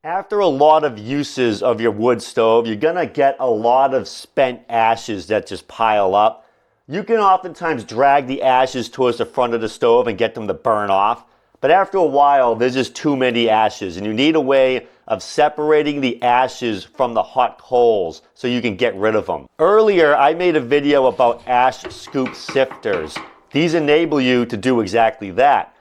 After a lot of uses of your wood stove, you're gonna get a lot of spent ashes that just pile up. You can oftentimes drag the ashes towards the front of the stove and get them to burn off, but after a while, there's just too many ashes, and you need a way of separating the ashes from the hot coals so you can get rid of them. Earlier, I made a video about ash scoop sifters. These enable you to do exactly that.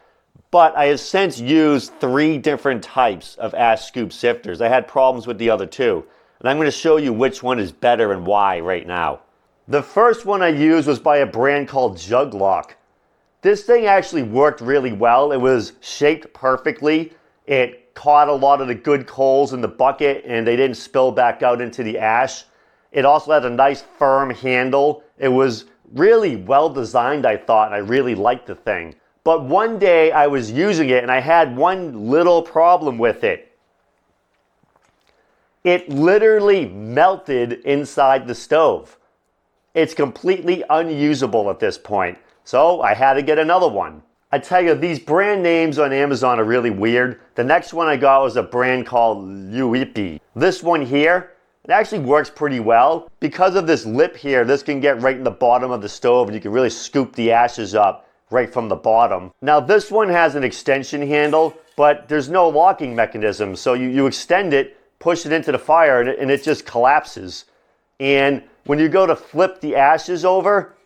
But I have since used 3 different types of ash scoop sifters. I had problems with the other 2, and I'm going to show you which one is better and why right now. The first one I used was by a brand called Jug Lock. This thing actually worked really well. It was shaped perfectly. It caught a lot of the good coals in the bucket and they didn't spill back out into the ash. It also had a nice firm handle. It was really well designed, I thought, and I really liked the thing. But one day I was using it and I had one little problem with it. It literally melted inside the stove. It's completely unusable at this point. So I had to get another one. I tell you, these brand names on Amazon are really weird. The next one I got was a brand called Luipi. This one here, it actually works pretty well. Because of this lip here, this can get right in the bottom of the stove and you can really scoop the ashes up right from the bottom. Now this one has an extension handle, but there's no locking mechanism. So you extend it, push it into the fire, and it just collapses. And when you go to flip the ashes over,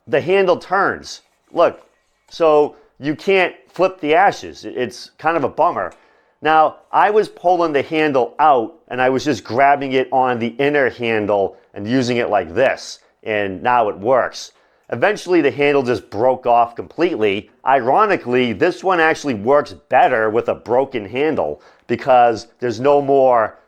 the handle turns. Look, so you can't flip the ashes. It's kind of a bummer. Now, I was pulling the handle out and I was just grabbing it on the inner handle and using it like this. And now it works. Eventually the handle just broke off completely. Ironically, this one actually works better with a broken handle because there's no more,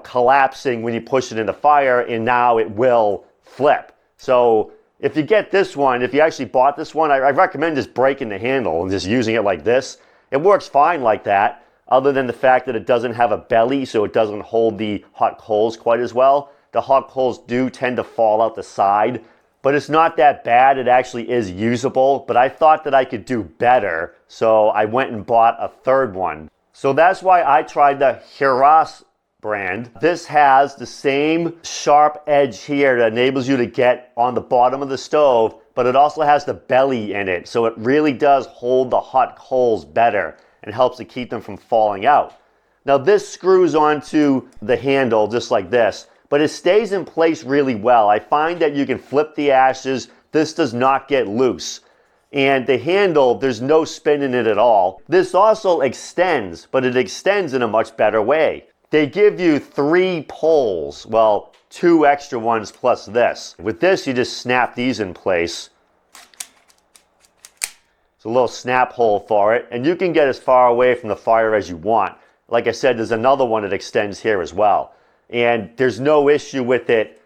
collapsing when you push it in the fire, and now it will flip. So if you get this one, if you actually bought this one, I recommend just breaking the handle and just using it like this. It works fine like that, other than the fact that it doesn't have a belly, so it doesn't hold the hot coals quite as well. The hot coals do tend to fall out the side, but it's not that bad. It actually is usable, but I thought that I could do better, so I went and bought a third one. So that's why I tried the Hias brand. This has the same sharp edge here that enables you to get on the bottom of the stove, but it also has the belly in it, so it really does hold the hot coals better and helps to keep them from falling out. Now this screws onto the handle just like this, but it stays in place really well. I find that you can flip the ashes. This does not get loose. And the handle, there's no spin in it at all. This also extends, but it extends in a much better way. They give you 3 poles, well, 2 extra ones plus this. With this, you just snap these in place. It's a little snap hole for it, and you can get as far away from the fire as you want. Like I said, there's another one that extends here as well. And there's no issue with it,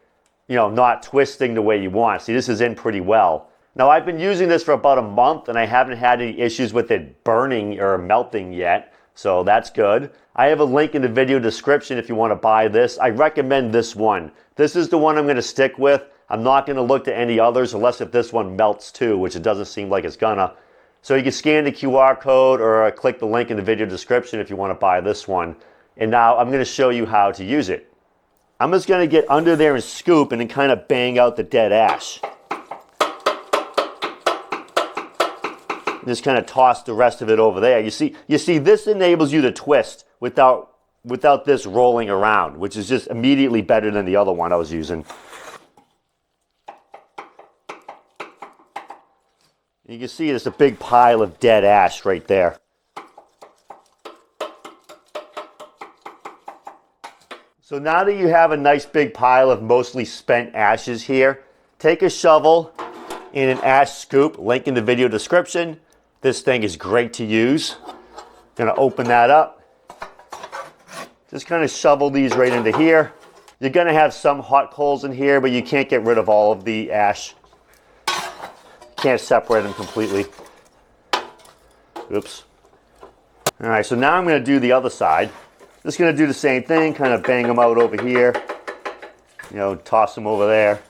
not twisting the way you want. See, this is in pretty well. Now, I've been using this for about a month, and I haven't had any issues with it burning or melting yet, so that's good. I have a link in the video description if you want to buy this. I recommend this one. This is the one I'm going to stick with. I'm not going to look to any others unless if this one melts too, which it doesn't seem like it's gonna. So you can scan the QR code or click the link in the video description if you want to buy this one. And now I'm going to show you how to use it. I'm just going to get under there and scoop and then kind of bang out the dead ash. Just kind of toss the rest of it over there. You see, this enables you to twist without this rolling around, which is just immediately better than the other one I was using. You can see there's a big pile of dead ash right there. So now that you have a nice big pile of mostly spent ashes here, take a shovel and an ash scoop, link in the video description. This thing is great to use. Gonna open that up. Just kind of shovel these right into here. You're gonna have some hot coals in here, but you can't get rid of all of the ash. Can't separate them completely. Oops. All right, so now I'm gonna do the other side. Just gonna do the same thing, kind of bang them out over here. Toss them over there.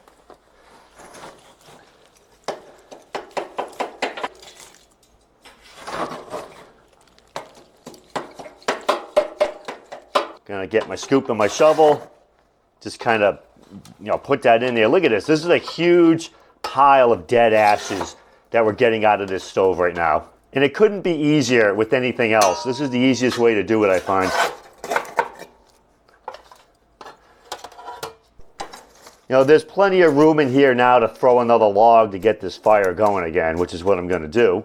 Gonna get my scoop and my shovel. Just kind of, put that in there. Look at this. This is a huge pile of dead ashes that we're getting out of this stove right now. And it couldn't be easier with anything else. This is the easiest way to do it, I find. There's plenty of room in here now to throw another log to get this fire going again, which is what I'm going to do.